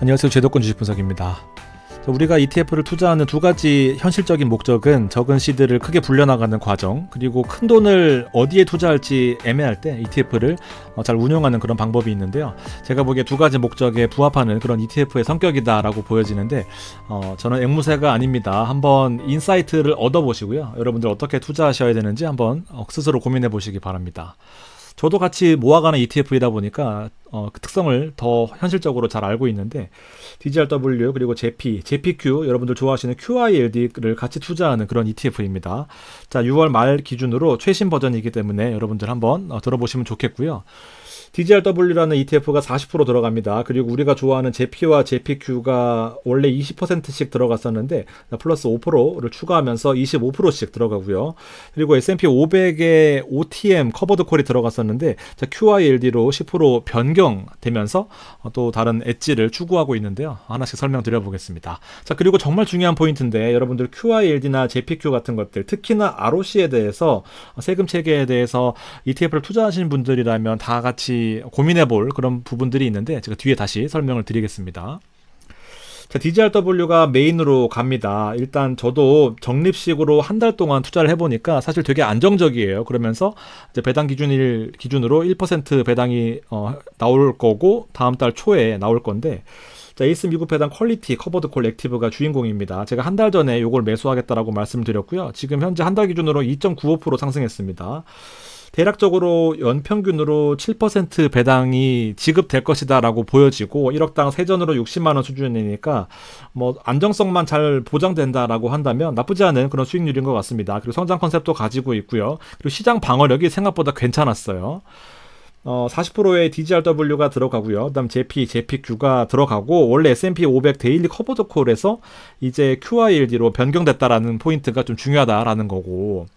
안녕하세요. 제도권 주식 분석입니다. 우리가 ETF를 투자하는 두 가지 현실적인 목적은 적은 시드를 크게 불려나가는 과정, 그리고 큰 돈을 어디에 투자할지 애매할 때 ETF를 잘 운용하는 그런 방법이 있는데요. 제가 보기에 두 가지 목적에 부합하는 그런 ETF의 성격이다라고 보여지는데 저는 앵무새가 아닙니다. 한번 인사이트를 얻어보시고요. 여러분들 어떻게 투자하셔야 되는지 한번 스스로 고민해 보시기 바랍니다. 저도 같이 모아가는 ETF이다 보니까 그 특성을 더 현실적으로 잘 알고 있는데 DGRW 그리고 JPQ 여러분들 좋아하시는 QILD를 같이 투자하는 그런 ETF입니다. 자, 6월 말 기준으로 최신 버전이기 때문에 여러분들 한번 들어보시면 좋겠고요. DGRW라는 ETF가 40% 들어갑니다. 그리고 우리가 좋아하는 JP와 JPQ가 원래 20%씩 들어갔었는데 플러스 5%를 추가하면서 25%씩 들어가고요. 그리고 S&P 500에 OTM 커버드 콜이 들어갔었는데 QILD로 10% 변경되면서 또 다른 엣지를 추구하고 있는데요. 하나씩 설명드려 보겠습니다. 자, 그리고 정말 중요한 포인트인데 여러분들 QILD나 JPQ 같은 것들, 특히나 ROC에 대해서 세금 체계에 대해서 ETF를 투자하시는 분들이라면 다 같이 고민해 볼 그런 부분들이 있는데 제가 뒤에 다시 설명을 드리겠습니다. 자, DGRW가 메인으로 갑니다. 일단 저도 적립식으로 한 달 동안 투자를 해보니까 사실 되게 안정적이에요. 그러면서 이제 배당 기준으로 1% 배당이 나올 거고 다음 달 초에 나올 건데, 자, 에이스 미국 배당 퀄리티 커버드 콜 액티브가 주인공입니다. 제가 한 달 전에 이걸 매수하겠다라고 말씀드렸고요. 지금 현재 한 달 기준으로 2.95% 상승했습니다. 대략적으로 연평균으로 7% 배당이 지급될 것이다 라고 보여지고 1억당 세전으로 60만원 수준이니까 뭐 안정성만 잘 보장된다라고 한다면 나쁘지 않은 그런 수익률인 것 같습니다. 그리고 성장 컨셉도 가지고 있고요. 그리고 시장 방어력이 생각보다 괜찮았어요. 40%의 DGRW가 들어가고요. 그 다음 JPQ가 들어가고 원래 S&P 500 데일리 커버드 콜에서 이제 QILD로 변경됐다라는 포인트가 좀 중요하다라는 거고,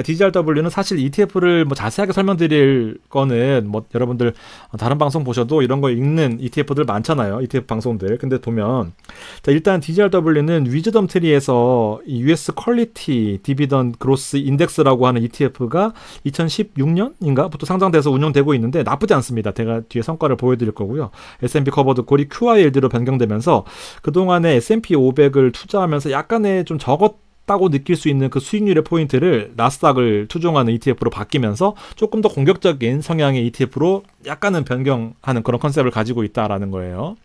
DGRW는 사실 ETF를 뭐 자세하게 설명드릴 거는 뭐 여러분들 다른 방송 보셔도 이런 거 읽는 ETF들 많잖아요. ETF 방송들. 근데 보면 자, 일단 DGRW는 위즈덤 트리에서 이 US 퀄리티 디비던 그로스 인덱스라고 하는 ETF가 2016년인가부터 상장돼서 운영되고 있는데 나쁘지 않습니다. 제가 뒤에 성과를 보여드릴 거고요. S&P 커버드 콜이 QILD로 변경되면서 그동안에 S&P 500을 투자하면서 약간의 좀 적었다고 느낄 수 있는 그 수익률의 포인트를 나스닥을 추종하는 ETF로 바뀌면서 조금 더 공격적인 성향의 ETF로 약간은 변경하는 그런 컨셉을 가지고 있다라는 거예요.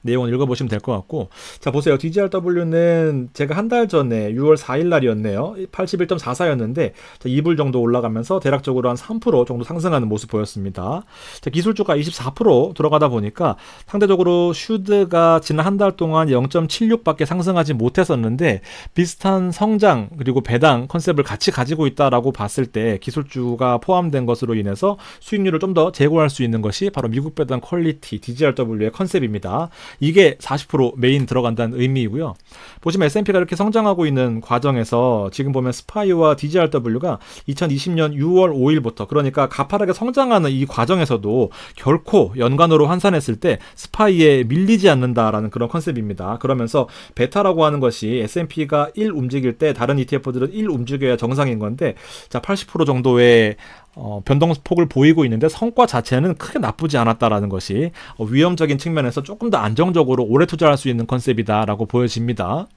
내용을 읽어보시면 될 것 같고, 자, 보세요. DGRW는 제가 한 달 전에 6월 4일 날이었네요. 81.44였는데 2불 정도 올라가면서 대략적으로 한 3% 정도 상승하는 모습 보였습니다. 자, 기술주가 24% 들어가다 보니까 상대적으로 슈드가 지난 한 달 동안 0.76밖에 상승하지 못했었는데 비슷한 성장 그리고 배당 컨셉을 같이 가지고 있다라고 봤을 때 기술주가 포함된 것으로 인해서 수익률을 좀 더 제고할 수 있는 것이 바로 미국 배당 퀄리티 DGRW의 컨셉입니다. 이게 40% 메인 들어간다는 의미이고요. 보시면 S&P가 이렇게 성장하고 있는 과정에서 지금 보면 스파이와 DGRW가 2020년 6월 5일부터 그러니까 가파르게 성장하는 이 과정에서도 결코 연간으로 환산했을 때 스파이에 밀리지 않는다라는 그런 컨셉입니다. 그러면서 베타라고 하는 것이 S&P가 1 움직일 때 다른 ETF들은 1 움직여야 정상인 건데, 자, 80% 정도의 변동폭을 보이고 있는데 성과 자체는 크게 나쁘지 않았다라는 것이 위험적인 측면에서 조금 더 안정적으로 오래 투자할 수 있는 컨셉이다라고 보여집니다.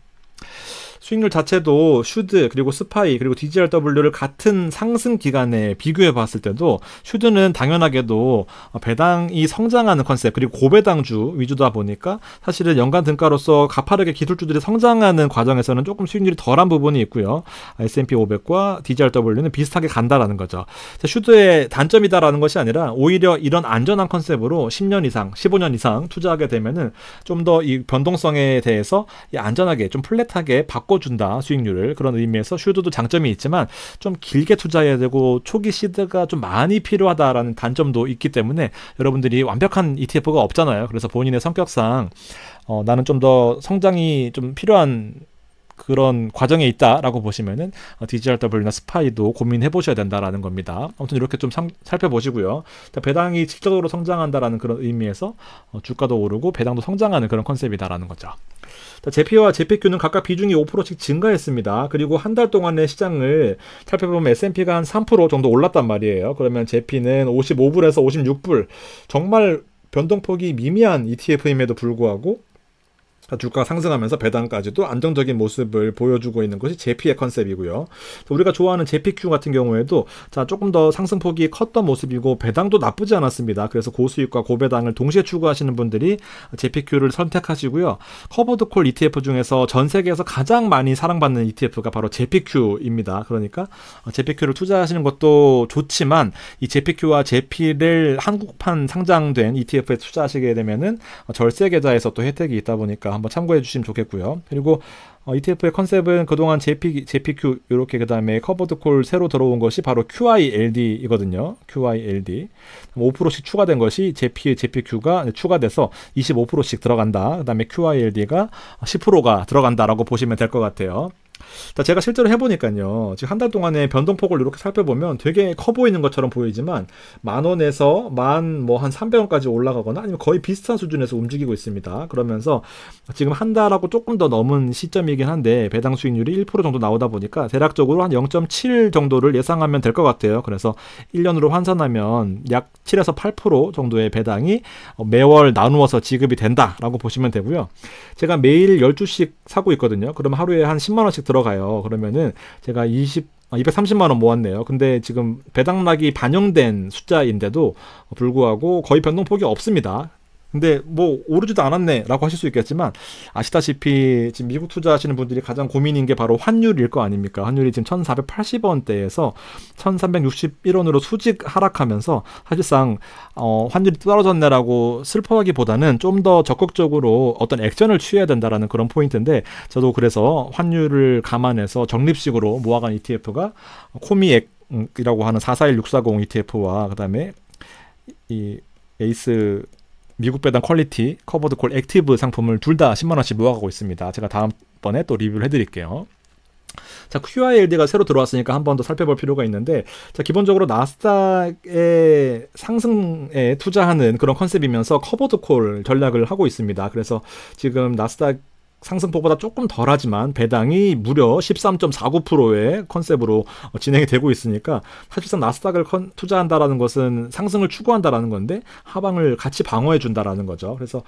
수익률 자체도 슈드 그리고 스파이 그리고 DGRW를 같은 상승 기간에 비교해 봤을 때도 슈드는 당연하게도 배당이 성장하는 컨셉 그리고 고배당주 위주다 보니까 사실은 연간 등가로서 가파르게 기술주들이 성장하는 과정에서는 조금 수익률이 덜한 부분이 있고요. S&P 500과 DGRW는 비슷하게 간다라는 거죠. 슈드의 단점이다라는 것이 아니라 오히려 이런 안전한 컨셉으로 10년 이상 15년 이상 투자하게 되면은 좀 더 이 변동성에 대해서 안전하게 좀 플랫하게 바꿔준다, 수익률을. 그런 의미에서 슈드도 장점이 있지만 좀 길게 투자해야 되고 초기 시드가 좀 많이 필요하다라는 단점도 있기 때문에 여러분들이 완벽한 ETF가 없잖아요. 그래서 본인의 성격상 나는 좀 더 성장이 좀 필요한 그런 과정에 있다라고 보시면은 DGRW나 스파이도 고민해 보셔야 된다라는 겁니다. 아무튼 이렇게 좀 살펴보시고요. 배당이 직접적으로 성장한다라는 그런 의미에서 주가도 오르고 배당도 성장하는 그런 컨셉이다라는 거죠. JP와 JPQ는 각각 비중이 5%씩 증가했습니다. 그리고 한 달 동안의 시장을 살펴보면 S&P가 한 3% 정도 올랐단 말이에요. 그러면 JP는 55불에서 56불, 정말 변동폭이 미미한 ETF임에도 불구하고 주가가 상승하면서 배당까지도 안정적인 모습을 보여주고 있는 것이 제피의 컨셉이고요. 우리가 좋아하는 제피큐 같은 경우에도 자 조금 더 상승폭이 컸던 모습이고 배당도 나쁘지 않았습니다. 그래서 고수익과 고배당을 동시에 추구하시는 분들이 제피큐를 선택하시고요. 커버드콜 ETF 중에서 전 세계에서 가장 많이 사랑받는 ETF가 바로 제피큐입니다. 그러니까 제피큐를 투자하시는 것도 좋지만 이 제피큐와 제피를 한국판 상장된 ETF에 투자하시게 되면은 절세 계좌에서 또 혜택이 있다 보니까 한번 참고해 주시면 좋겠고요. 그리고 ETF의 컨셉은 그동안 JPQ 이렇게 그 다음에 커버드콜 새로 들어온 것이 바로 QILD이거든요. QILD 5%씩 추가된 것이 JPQ가 추가돼서 25%씩 들어간다. 그 다음에 QILD가 10%가 들어간다라고 보시면 될 것 같아요. 자, 제가 실제로 해보니까요. 지금 한 달 동안의 변동폭을 이렇게 살펴보면 되게 커 보이는 것처럼 보이지만 10,000원에서 한 300원까지 올라가거나 아니면 거의 비슷한 수준에서 움직이고 있습니다. 그러면서 지금 한 달하고 조금 더 넘은 시점이긴 한데 배당 수익률이 1% 정도 나오다 보니까 대략적으로 한 0.7 정도를 예상하면 될 것 같아요. 그래서 1년으로 환산하면 약 7에서 8% 정도의 배당이 매월 나누어서 지급이 된다라고 보시면 되고요. 제가 매일 12주씩 사고 있거든요. 그럼 하루에 한 10만 원씩 들어가요. 그러면은 제가 230만 원 모았네요. 근데 지금 배당락이 반영된 숫자인데도 불구하고 거의 변동폭이 없습니다. 근데 오르지도 않았네 라고 하실 수 있겠지만 아시다시피 지금 미국 투자하시는 분들이 가장 고민인 게 바로 환율일 거 아닙니까? 환율이 지금 1480원대에서 1361원으로 수직 하락하면서 사실상 환율이 떨어졌네라고 슬퍼하기보다는 좀 더 적극적으로 어떤 액션을 취해야 된다라는 그런 포인트인데 저도 그래서 환율을 감안해서 적립식으로 모아간 ETF가 코미액이라고 하는 441640 ETF와 그 다음에 이 에이스 미국 배당 퀄리티 커버드콜 액티브 상품을 둘 다 10만원씩 모아가고 있습니다. 제가 다음번에 또 리뷰를 해드릴게요. 자, QILD가 새로 들어왔으니까 한 번 더 살펴볼 필요가 있는데 자, 기본적으로 나스닥의 상승에 투자하는 그런 컨셉이면서 커버드콜 전략을 하고 있습니다. 그래서 지금 나스닥 상승폭보다 조금 덜하지만 배당이 무려 13.49%의 컨셉으로 진행이 되고 있으니까 사실상 나스닥을 투자한다라는 것은 상승을 추구한다라는 건데 하방을 같이 방어해 준다라는 거죠. 그래서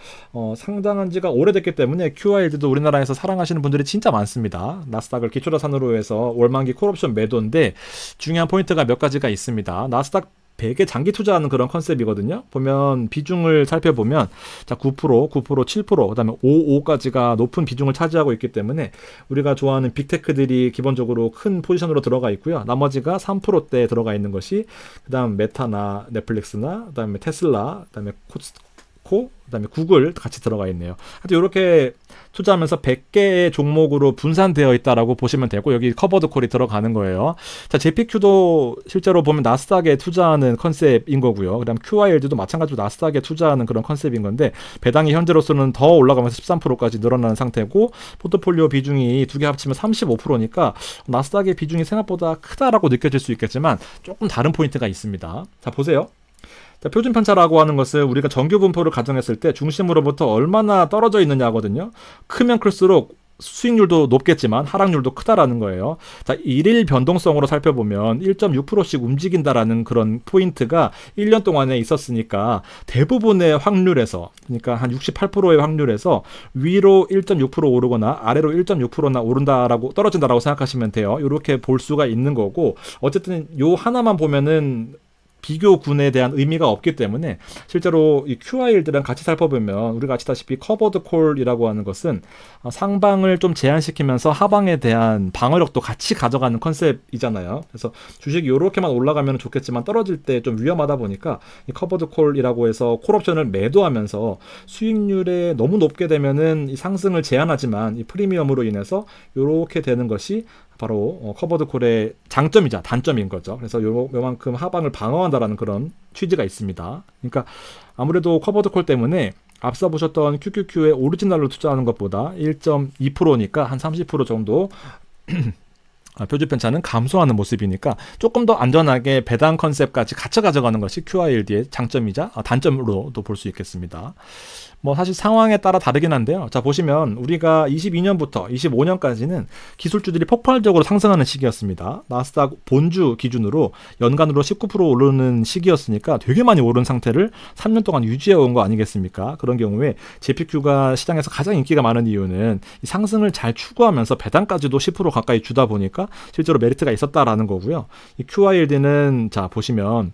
상장한 지가 오래됐기 때문에 QILD도 우리나라에서 사랑하시는 분들이 진짜 많습니다. 나스닥을 기초자산으로 해서 월만기 콜옵션 매도인데 중요한 포인트가 몇 가지가 있습니다. 나스닥 100에 장기 투자하는 그런 컨셉이거든요. 보면 비중을 살펴보면 자 9%, 7%, 그다음에 5까지가 높은 비중을 차지하고 있기 때문에 우리가 좋아하는 빅테크들이 기본적으로 큰 포지션으로 들어가 있고요. 나머지가 3%대에 들어가 있는 것이 그다음 메타나 넷플릭스나 그다음에 테슬라, 그다음에 코스트코, 그다음에 구글 같이 들어가 있네요. 하여튼 이렇게 투자하면서 100개의 종목으로 분산되어 있다라고 보시면 되고 여기 커버드콜이 들어가는 거예요. 자, JPQ도 실제로 보면 나스닥에 투자하는 컨셉인 거고요. 그다음 QILD도 마찬가지로 나스닥에 투자하는 그런 컨셉인 건데 배당이 현재로서는 더 올라가면서 13%까지 늘어나는 상태고 포트폴리오 비중이 두 개 합치면 35%니까 나스닥의 비중이 생각보다 크다라고 느껴질 수 있겠지만 조금 다른 포인트가 있습니다. 자, 보세요. 자, 표준 편차라고 하는 것은 우리가 정규 분포를 가정했을 때 중심으로부터 얼마나 떨어져 있느냐거든요. 크면 클수록 수익률도 높겠지만 하락률도 크다라는 거예요. 자, 일일 변동성으로 살펴보면 1.6%씩 움직인다라는 그런 포인트가 1년 동안에 있었으니까 대부분의 확률에서 그러니까 한 68%의 확률에서 위로 1.6% 오르거나 아래로 1.6%나 오른다라고 떨어진다라고 생각하시면 돼요. 이렇게 볼 수가 있는 거고 어쨌든 요 하나만 보면은 비교군에 대한 의미가 없기 때문에 실제로 이 QILD랑 같이 살펴보면 우리가 아시다시피 커버드콜이라고 하는 것은 상방을 좀 제한시키면서 하방에 대한 방어력도 같이 가져가는 컨셉이잖아요. 그래서 주식이 이렇게만 올라가면 좋겠지만 떨어질 때 좀 위험하다 보니까 이 커버드콜이라고 해서 콜옵션을 매도하면서 수익률에 너무 높게 되면은 이 상승을 제한하지만 이 프리미엄으로 인해서 이렇게 되는 것이 바로 커버드콜의 장점이자 단점인 거죠. 그래서 요만큼 하방을 방어한다라는 그런 취지가 있습니다. 그러니까 아무래도 커버드콜 때문에 앞서 보셨던 QQQ의 오리지널로 투자하는 것보다 1.2%니까 한 30% 정도 표준 편차는 감소하는 모습이니까 조금 더 안전하게 배당 컨셉까지 같이 가져가는 것이 QILD의 장점이자 단점으로도 볼 수 있겠습니다. 뭐 사실 상황에 따라 다르긴 한데요. 자, 보시면 우리가 22년부터 25년까지는 기술주들이 폭발적으로 상승하는 시기였습니다. 나스닥 본주 기준으로 연간으로 19% 오르는 시기였으니까 되게 많이 오른 상태를 3년 동안 유지해 온 거 아니겠습니까? 그런 경우에 JPQ가 시장에서 가장 인기가 많은 이유는 이 상승을 잘 추구하면서 배당까지도 10% 가까이 주다 보니까 실제로 메리트가 있었다라는 거고요. 이 QILD는 자, 보시면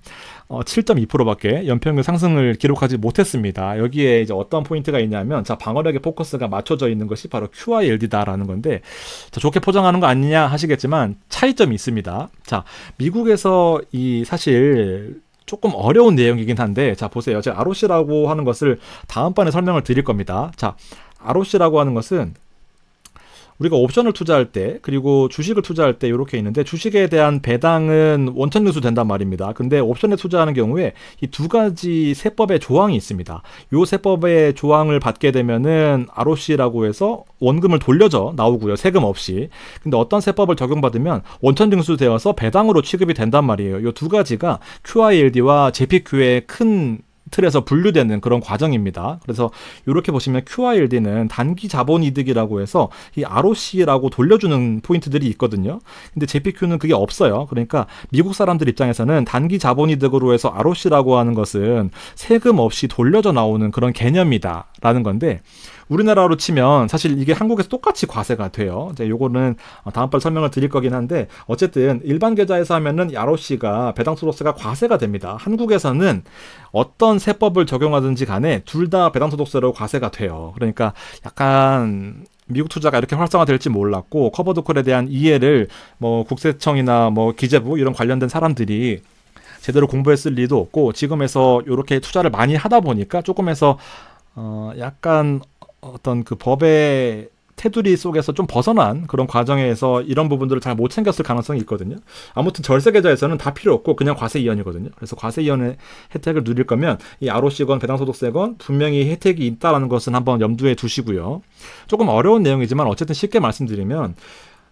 7.2%밖에 연평균 상승을 기록하지 못했습니다. 여기에 이제 어떤 포인트가 있냐면, 자, 방어력의 포커스가 맞춰져 있는 것이 바로 QILD다라는 건데, 자, 좋게 포장하는 거 아니냐 하시겠지만 차이점이 있습니다. 자, 미국에서 이 사실 조금 어려운 내용이긴 한데, 자, 보세요. 제가 ROC라고 하는 것을 다음번에 설명을 드릴 겁니다. 자, ROC라고 하는 것은 우리가 옵션을 투자할 때, 그리고 주식을 투자할 때 이렇게 있는데, 주식에 대한 배당은 원천징수 된단 말입니다. 근데 옵션에 투자하는 경우에 이 두 가지 세법의 조항이 있습니다. 이 세법의 조항을 받게 되면은 ROC라고 해서 원금을 돌려줘 나오고요. 세금 없이. 근데 어떤 세법을 적용받으면 원천징수 되어서 배당으로 취급이 된단 말이에요. 이 두 가지가 QILD와 JPQ의 큰 틀에서 분류되는 그런 과정입니다. 그래서 이렇게 보시면 QILD는 단기 자본이득이라고 해서 이 ROC라고 돌려주는 포인트들이 있거든요. 근데 JPQ는 그게 없어요. 그러니까 미국 사람들 입장에서는 단기 자본이득으로 해서 ROC라고 하는 것은 세금 없이 돌려져 나오는 그런 개념이다라는 건데, 우리나라로 치면 사실 이게 한국에서 똑같이 과세가 돼요. 이제 요거는 다음번에 설명을 드릴 거긴 한데, 어쨌든 일반 계좌에서 하면은 ROC가 배당 소득세가 과세가 됩니다. 한국에서는 어떤 세법을 적용하든지 간에 둘 다 배당 소득세로 과세가 돼요. 그러니까 약간 미국 투자가 이렇게 활성화될지 몰랐고, 커버드콜에 대한 이해를 뭐 국세청이나 뭐 기재부 이런 관련된 사람들이 제대로 공부했을 리도 없고, 지금에서 이렇게 투자를 많이 하다 보니까 조금에서 약간 어떤 그 법의 테두리 속에서 좀 벗어난 그런 과정에서 이런 부분들을 잘 못 챙겼을 가능성이 있거든요. 아무튼 절세 계좌에서는 다 필요 없고 그냥 과세 이연이거든요. 그래서 과세 이연의 혜택을 누릴 거면 이 ROC건 배당소득세건 분명히 혜택이 있다라는 것은 한번 염두에 두시고요. 조금 어려운 내용이지만 어쨌든 쉽게 말씀드리면,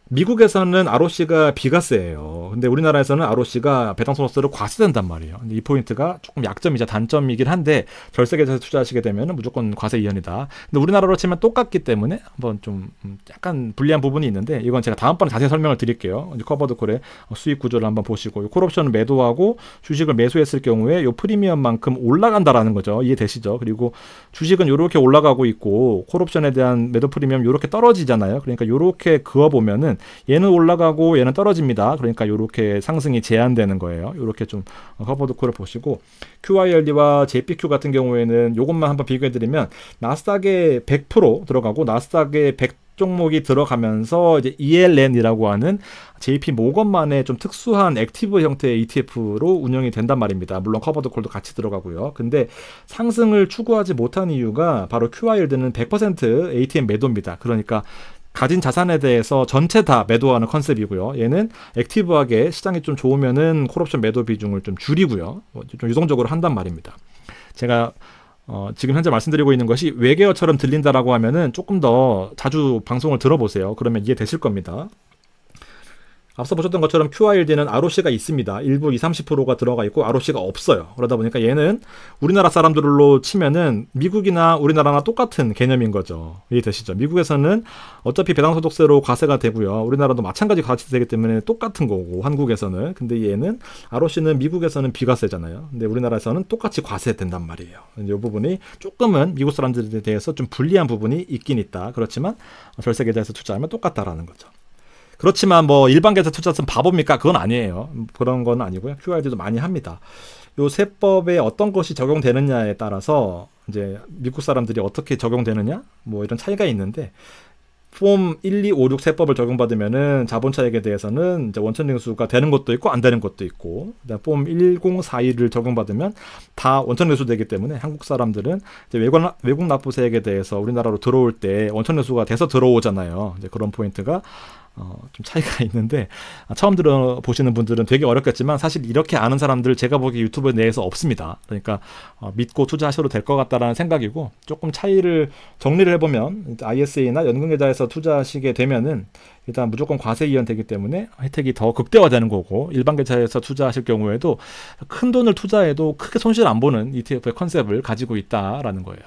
미국에서는 ROC가 비과세예요. 근데 우리나라에서는 ROC가 배당소득세로 과세된단 말이에요. 근데 이 포인트가 조금 약점이자 단점이긴 한데, 절세계좌에서 투자하시게 되면 무조건 과세 이연이다. 근데 우리나라로 치면 똑같기 때문에 한번 좀 약간 불리한 부분이 있는데, 이건 제가 다음번에 자세히 설명을 드릴게요. 커버드콜의 수익 구조를 한번 보시고, 콜옵션을 매도하고 주식을 매수했을 경우에 이 프리미엄만큼 올라간다라는 거죠. 이해되시죠? 그리고 주식은 이렇게 올라가고 있고 콜옵션에 대한 매도 프리미엄 이렇게 떨어지잖아요. 그러니까 이렇게 그어보면은 얘는 올라가고 얘는 떨어집니다. 그러니까 이렇게 상승이 제한되는 거예요. 이렇게 좀 커버드콜을 보시고, QILD와 JPQ 같은 경우에는 이것만 한번 비교해드리면, 나스닥에 100% 들어가고 나스닥에 100 종목이 들어가면서 이제 ELN이라고 하는 JP 모건만의 좀 특수한 액티브 형태의 ETF로 운영이 된단 말입니다. 물론 커버드콜도 같이 들어가고요. 근데 상승을 추구하지 못한 이유가 바로 QILD는 100% ATM 매도입니다. 그러니까 가진 자산에 대해서 전체 다 매도하는 컨셉이고요. 얘는 액티브하게 시장이 좀 좋으면은 콜옵션 매도 비중을 좀 줄이고요. 좀 유동적으로 한단 말입니다. 제가 지금 현재 말씀드리고 있는 것이 외계어처럼 들린다라고 하면은 조금 더 자주 방송을 들어보세요. 그러면 이해되실 겁니다. 앞서 보셨던 것처럼 QILD는 ROC가 있습니다. 일부 20-30%가 들어가 있고 ROC가 없어요. 그러다 보니까 얘는 우리나라 사람들로 치면은 미국이나 우리나라나 똑같은 개념인 거죠. 이해되시죠? 미국에서는 어차피 배당소득세로 과세가 되고요. 우리나라도 마찬가지 과세되기 때문에 똑같은 거고, 한국에서는. 근데 얘는 ROC는 미국에서는 비과세잖아요. 근데 우리나라에서는 똑같이 과세된단 말이에요. 이 부분이 조금은 미국 사람들에 대해서 좀 불리한 부분이 있긴 있다. 그렇지만 절세 계좌에서 투자하면 똑같다라는 거죠. 그렇지만 뭐 일반 계좌 투자는 바보입니까? 그건 아니에요. 그런 건 아니고요. QILD도 많이 합니다. 요 세법에 어떤 것이 적용되느냐에 따라서 이제 미국 사람들이 어떻게 적용되느냐? 뭐 이런 차이가 있는데, 폼 1, 2, 5, 6 세법을 적용받으면은 자본 차익에 대해서는 이제 원천징수가 되는 것도 있고 안 되는 것도 있고, 그다음 폼 1042를 적용받으면 다 원천징수 되기 때문에 한국 사람들은 이제 외국 납부세액에 대해서 우리나라로 들어올 때 원천징수가 돼서 들어오잖아요. 이제 그런 포인트가 좀 차이가 있는데 처음 들어보시는 분들은 되게 어렵겠지만 사실 이렇게 아는 사람들 제가 보기에 유튜브 내에서 없습니다. 그러니까 믿고 투자하셔도 될 것 같다라는 생각이고, 조금 차이를 정리를 해보면 ISA나 연금계좌에서 투자하시게 되면은 일단 무조건 과세 이연되기 때문에 혜택이 더 극대화되는 거고, 일반 계좌에서 투자하실 경우에도 큰 돈을 투자해도 크게 손실 안 보는 ETF의 컨셉을 가지고 있다라는 거예요.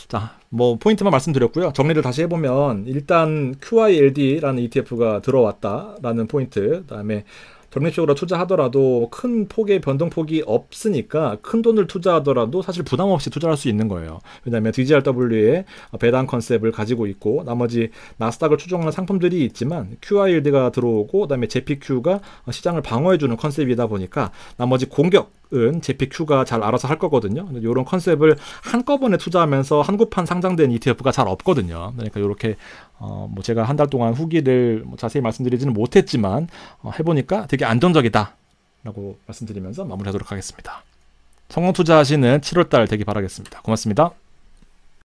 자, 뭐 포인트만 말씀드렸고요. 정리를 다시 해보면 일단 QILD라는 ETF가 들어왔다라는 포인트, 그다음에 적립식으로 투자하더라도 큰 폭의 변동폭이 없으니까 큰 돈을 투자하더라도 사실 부담 없이 투자할 수 있는 거예요. 왜냐하면 DGRW의 배당 컨셉을 가지고 있고, 나머지 나스닥을 추종하는 상품들이 있지만 QILD가 들어오고, 그다음에 JPQ가 시장을 방어해주는 컨셉이다 보니까 나머지 공격은 JPQ가 잘 알아서 할 거거든요. 이런 컨셉을 한꺼번에 투자하면서 한국판 상장된 ETF가 잘 없거든요. 그러니까 이렇게 뭐 제가 한 달 동안 후기를 뭐 자세히 말씀드리지는 못했지만 해보니까 되게 안정적이다 라고 말씀드리면서 마무리하도록 하겠습니다. 성공 투자하시는 7월달 되기 바라겠습니다. 고맙습니다.